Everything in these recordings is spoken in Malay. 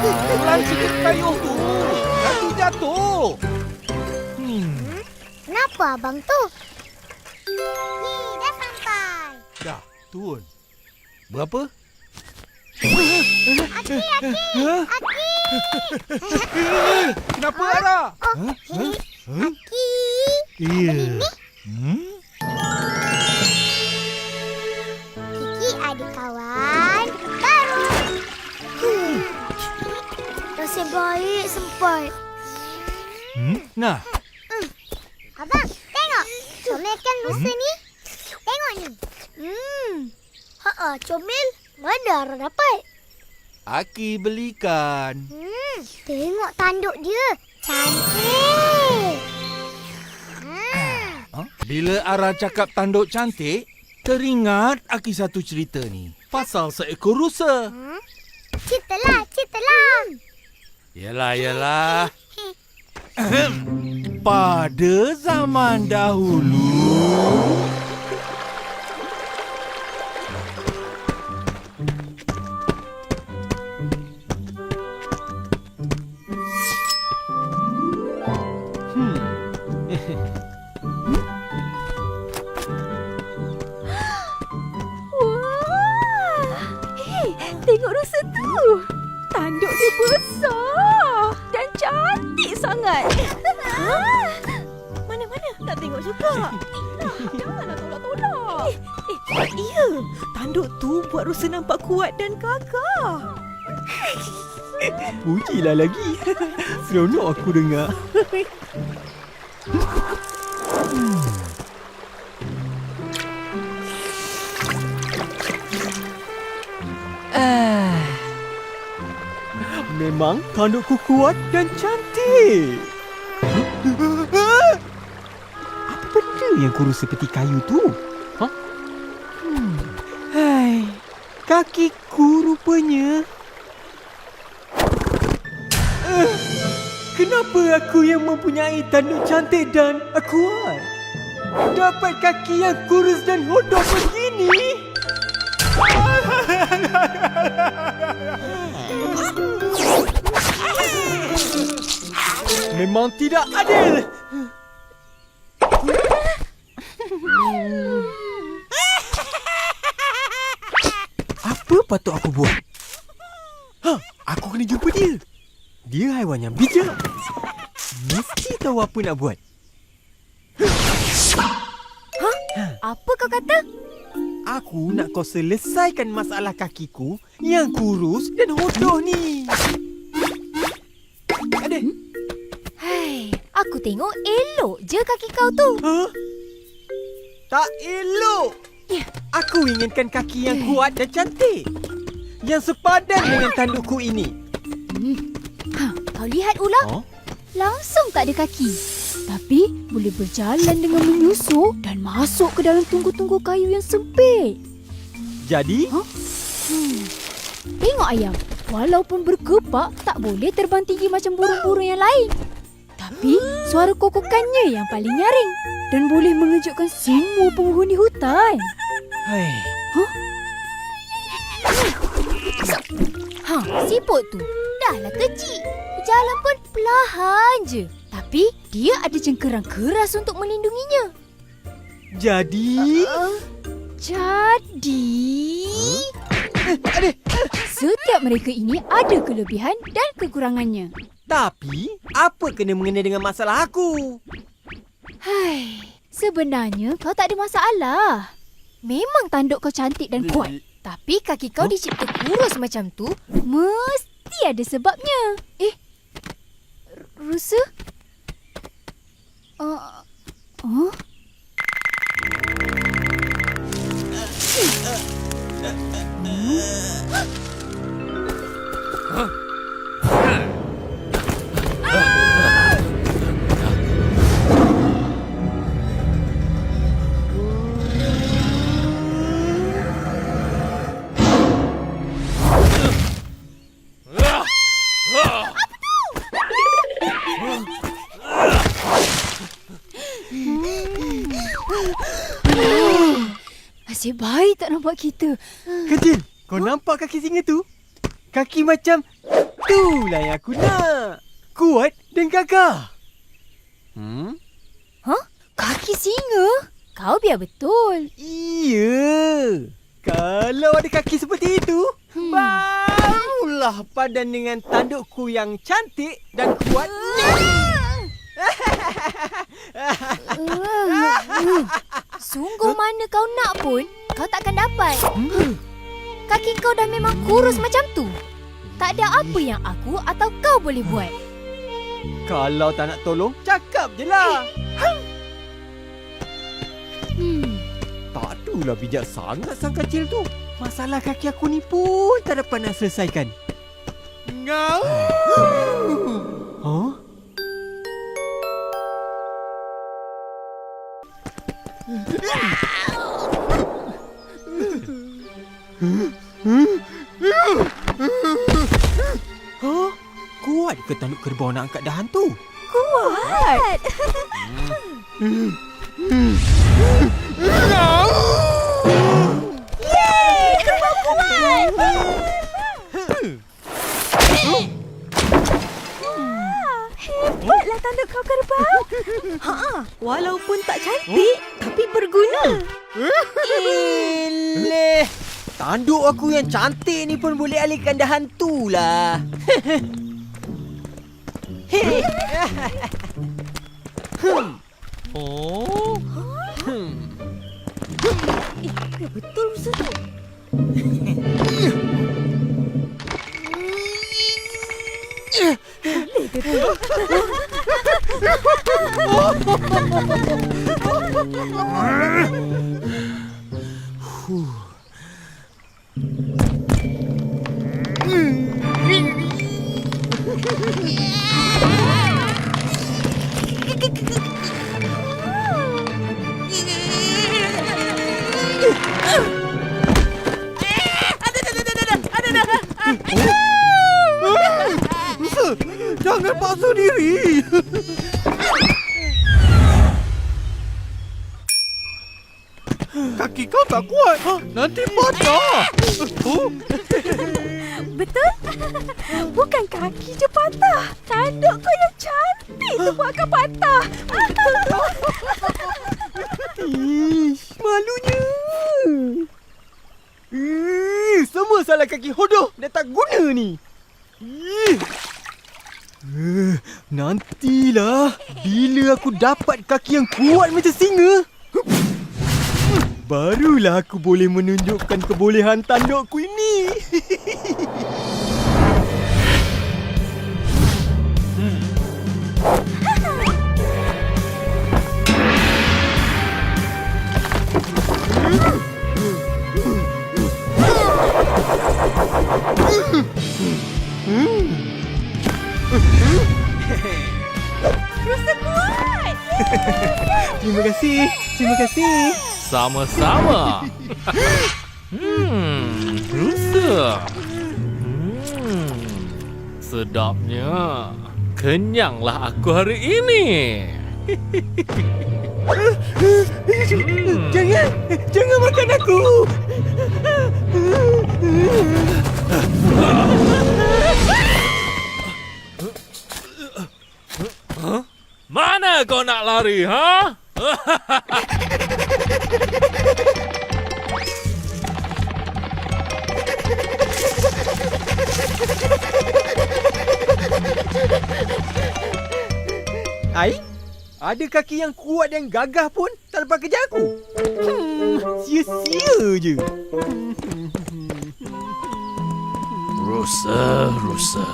Pelan sikit kayuh tu. Nanti jatuh. Kenapa abang tu? Ni, dah sampai. Dah, turun. Berapa? Aki. Kenapa, Ara? Aki. Ya. Kiki ada kawan baru. Nasib baik sempat. Nah, Abang, tengok. Comel kan rusa ni? Tengok ni. Comel. Mana Ara dapat? Aki belikan. Tengok tanduk dia. Cantik. Bila Ara cakap tanduk cantik, teringat Aki satu cerita ni. Pasal seekor rusa. Ceritalah. Yalah. Pada zaman dahulu, Tengok rusa tu. Tanduk dia besar dan cantik sangat. Mana? Tak tengok juga. Janganlah tolak-tolak. Ya. Tanduk tu buat rusa nampak kuat dan gagah. Pujilah lagi. Seronok aku dengar. Memang tandukku kuat dan cantik. Apa benda yang kurus seperti kayu tu? Hai, kakiku rupanya. Kenapa aku yang mempunyai tanduk cantik dan kuat dapat kaki yang kurus dan hodoh begini? Memang tidak adil. Apa patut aku buat? Aku kena jumpa dia. Dia haiwan yang bijak. Mesti tahu apa nak buat. Apa kau kata? Aku nak kau selesaikan masalah kakiku yang kurus dan hodoh ni. Ada? Hai, aku tengok elok je kaki kau tu. Tak elok. Aku inginkan kaki yang kuat dan cantik, yang sepadan dengan tandukku ini. Kau lihat ular? Langsung tak ada kaki. Tapi boleh berjalan dengan menyusuk dan masuk ke dalam tunggu-tunggu kayu yang sempit. Jadi? Tengok ayam. Walaupun berkepak, tak boleh terbang tinggi macam burung-burung yang lain. Tapi suara kokokannya yang paling nyaring dan boleh mengejutkan semua penghuni hutan. Hai. Siput tu dahlah kecil. Berjalan pun perlahan je. Tapi dia ada cengkerang keras untuk melindunginya. Jadi? Setiap mereka ini ada kelebihan dan kekurangannya. Tapi, apa kena mengenai dengan masalah aku? Hai, sebenarnya kau tak ada masalah. Memang tanduk kau cantik dan kuat. Tapi kaki kau dicipta kurus macam tu, mesti ada sebabnya. Rusa? Nasib baik tak nampak kita. Kecil, kau nampak kaki singa tu? Kaki macam Itulah yang aku nak. Kuat dan gagah. Kaki singa? Kau biar betul. Iya. Kalau ada kaki seperti itu, barulah padan dengan tandukku yang cantik dan kuat. Sungguh mana kau nak pun, kau takkan dapat. Kaki kau dah memang kurus macam tu. Tak ada apa yang aku atau kau boleh buat. Kalau tak nak tolong, cakap je lah. Tak adalah bijak sangat sang kecil tu. Masalah kaki aku ni pun tak dapat nak selesaikan. Ngau. Huh? Huh? Kuat ke tanduk kerbau nak angkat dahan tu? Kuat. Yeay, kerbau kuat. Hebatlah tanduk kau kerbau. Walaupun tak cantik, tapi berguna. Eleh, tanduk aku yang cantik ni pun boleh alihkan dahan tu lah. Oh. Betul Rusa tu. Boleh ke tu? Jangan paksa diri. Kaki kau tak kuat. Nanti patah. Betul? Bukan kaki je patah. Tanduk kau yang cantik tu buatkan patah. Ish, malunya. Semua salah kaki hodoh dan tak guna ni. Nantilah bila aku dapat kaki yang kuat macam singa. Barulah aku boleh menunjukkan kebolehan tandukku ini. Rusa kuat. Terima kasih. Terima kasih. Sama-sama. Rusa. Sedapnya. Kenyanglah aku hari ini. Jangan makan aku. Mana kau nak lari, ha? Ai, ada kaki yang kuat dan gagah pun tak lepas kerja aku. Sia-sia je. Rusa.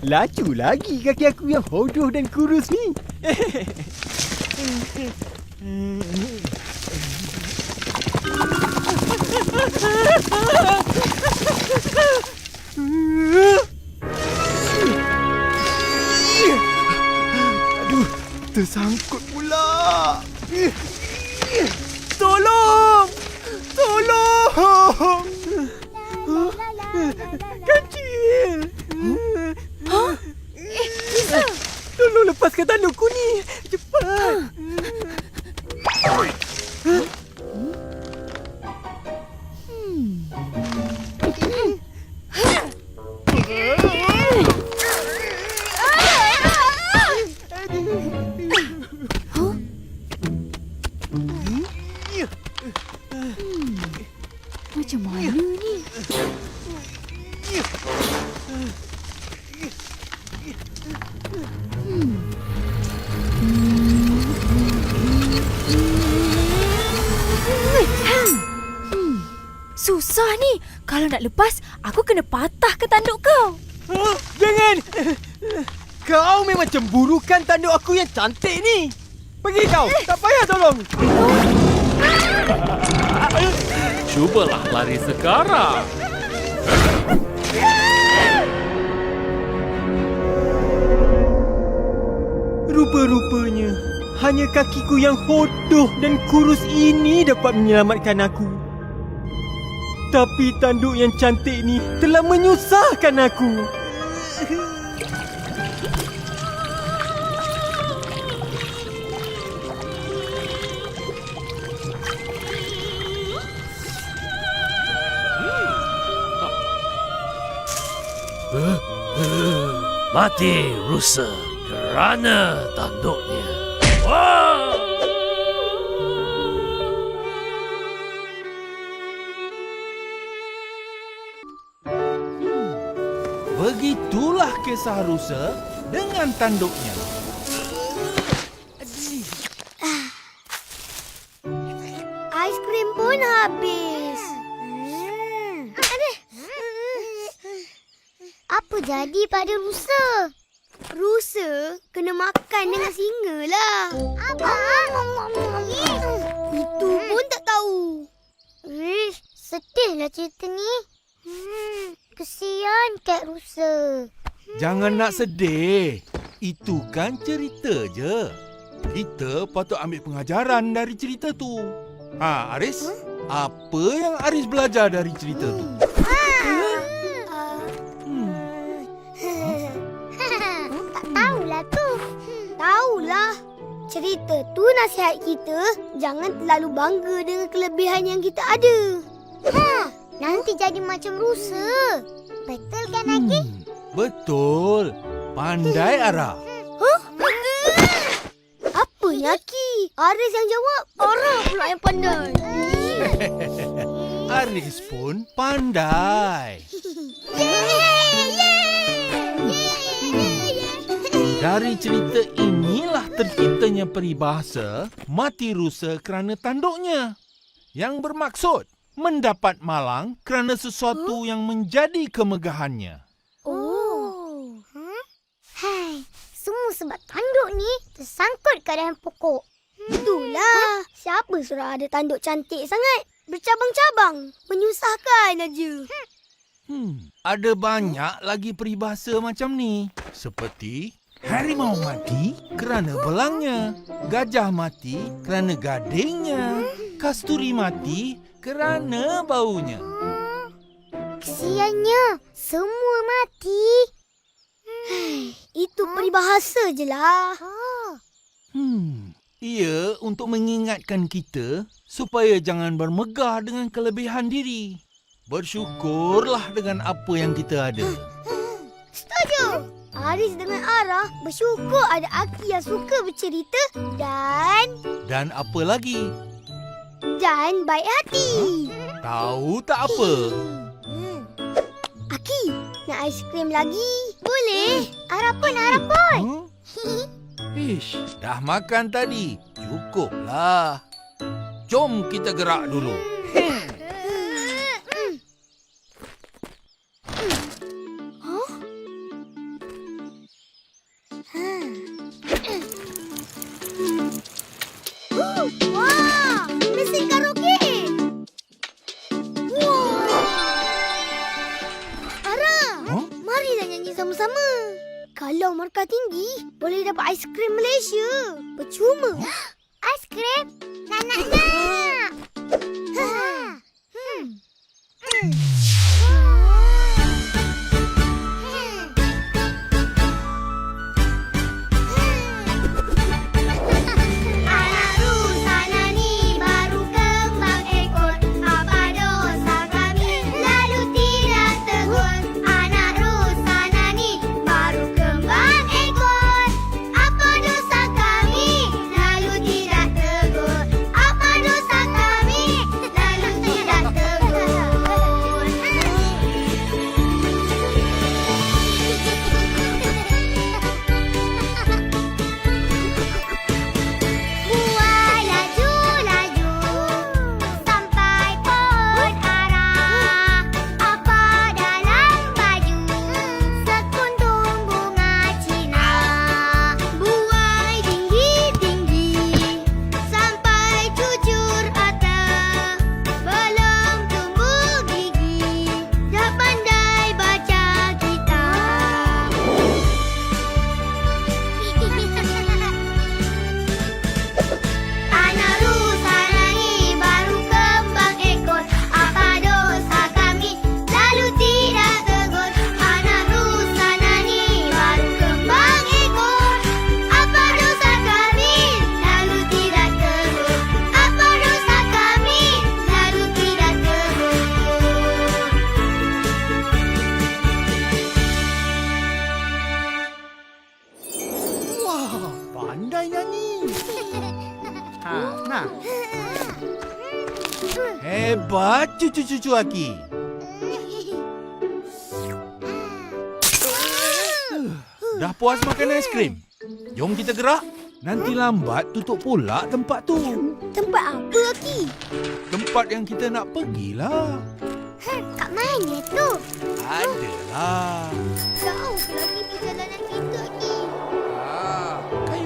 Lacu lagi kaki aku yang hodoh dan kurus ni. Aduh, tersangkut pula. Tolong! Tolong! Kecil. lepaskan tandukku ni. Cepat. Macam mana ni? Susah ni. Kalau nak lepas, aku kena patahkan tanduk kau. Jangan. Kau memang cemburukan tanduk aku yang cantik ni. Pergi kau. Tak payah tolong. Cubalah lari sekarang. Rupa-rupanya hanya kakiku yang hodoh dan kurus ini dapat menyelamatkan aku. Tapi tanduk yang cantik ni telah menyusahkan aku. Mati rusa kerana tanduknya. Wah! Begitulah kisah rusa dengan tanduknya. Aiskrim pun habis. Apa jadi pada rusa? Rusa kena makan dengan singa lah. Abang. Itu pun tak tahu. Sedihlah cerita ni. Kesian kat rusa. Jangan nak sedih. Itu kan cerita je. Kita patut ambil pengajaran dari cerita tu. Aris, apa yang Aris belajar dari cerita tu? Tak tahulah tu. Tahulah. Cerita tu nasihat kita jangan terlalu bangga dengan kelebihan yang kita ada. Nanti jadi macam rusa. Betul kan, Aki? Betul. Pandai Ara. Apa ni, Aki? Aris yang jawab. Ara pula yang pandai. Aris pun pandai. Dari cerita inilah terciptanya peribahasa mati rusa kerana tanduknya. Yang bermaksud mendapat malang kerana sesuatu yang menjadi kemegahannya. Oh. Hai, semua sebab tanduk ni tersangkut kat dalam pokok. Itulah. Siapa suruh ada tanduk cantik sangat? Bercabang-cabang. Menyusahkan aja. Ada banyak lagi peribahasa macam ni. Seperti harimau mati kerana belangnya, gajah mati kerana gadingnya, kasturi mati kerana baunya. Kesiannya. Semua mati. Itu peribahasa je lah. Ia untuk mengingatkan kita supaya jangan bermegah dengan kelebihan diri. Bersyukurlah dengan apa yang kita ada. Setuju. Aris dengan Ara bersyukur ada Aki yang suka bercerita dan apa lagi? baik hati. Tahu tak apa? Aki, nak aiskrim lagi? Boleh. Ara pun. Ish, dah makan tadi. Cukuplah. Jom kita gerak dulu. Wah, mesin karaoke. Wow. Ara, marilah nyanyi sama-sama. Kalau markah tinggi, boleh dapat aiskrim Malaysia. Percuma. Aiskrim? Nak. Hebat cucu-cucu Aki. Dah puas makan aiskrim? Jom kita gerak. Nanti lambat tutup pula tempat tu. Tempat apa, Aki? Tempat yang kita nak pergilah. Kat mana tu? Adalah. Jauh lagi perjalanan kita, Aki. Kayak